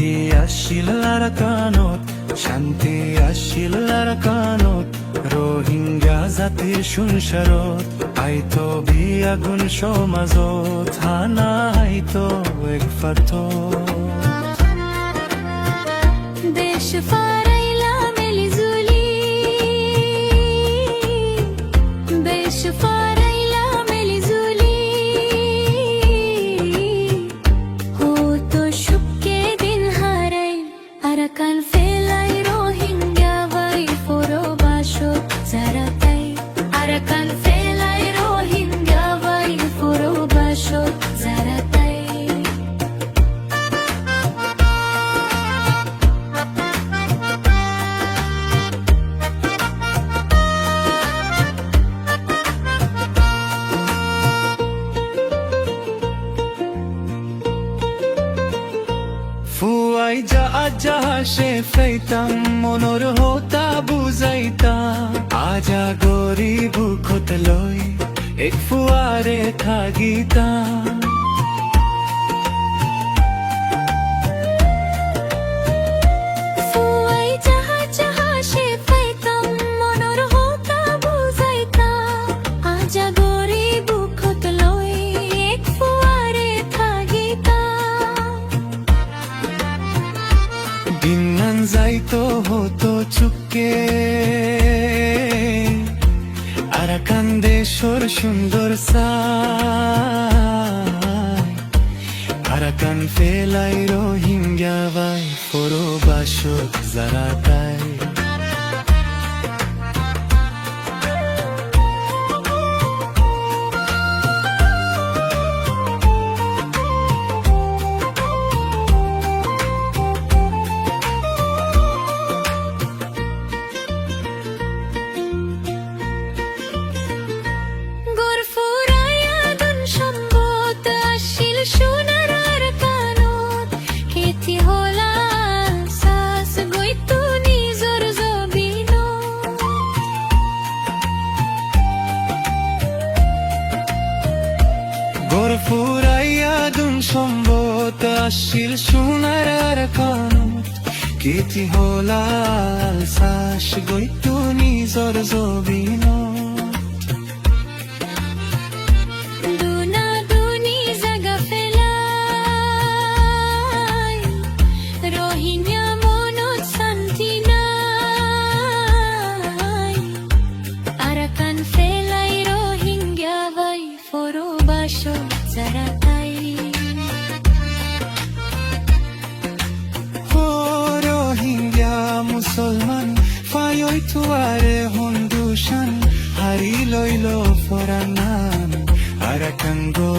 শান্তি আসিল আরাকানত, শান্তি আসিল আরাকানত, রোহিঙ্গা জাতির সংসারত আইতো বিয়াগুন সমাজত, হানা আইতো এক ফাটত। দেশ ফারাইলা মেলিজুলি, দেশ ফারাইলা মেলিজুলি, হতো সুখে দিন হারাই আরাকান ফেলাই রোহিঙ্গা ভাই ফোরো বাসত যারা তাই, আরাকান ফেলাই রোহিঙ্গা ভাই ফোরো বাসত যারা তাই। ফুয়াই যা আজা সে ফেইতাম মনোর হতা বুঝাইতা, আজা গরিব খত লই এক ফুয়ারে থাকিতা। ফুয়াই যাহা যাহা সে পাইতাম মনোর হতা বুঝাইতা, আজা গরিব খত লই এক ফুয়ারে থাকিতা। দিনান যাইতো হতো চুপকে, আরাকান দেশর সুন্দর সাই, আরাকান ফেলাই রোহিঙ্গা ভাই ফোরো বাসত যারা তাই। গরফুরাইয়া দুন সম্বত আসিল সোনার আরাকানত, খেতি হলা সাস গইতো নিজর জবিনত। গোর ফুরাইয়া দুন সম্বত আসিল সোনার আরাকানত, কেতি হলাল সাস গইতো নিজর জবিনত। দুনা দুনি জাগা ফেলাই রোহিঙ্গা মনত শান্তি নাই, আরাকান ফেলাই রোহিঙ্গা ভাই ফোরো বাসত যারা তাই। ও রোহিঙ্গা মুসলমান ফায়ই তুয়ারে হন্দুশান, হারি লইল ফরানান আরাকান গো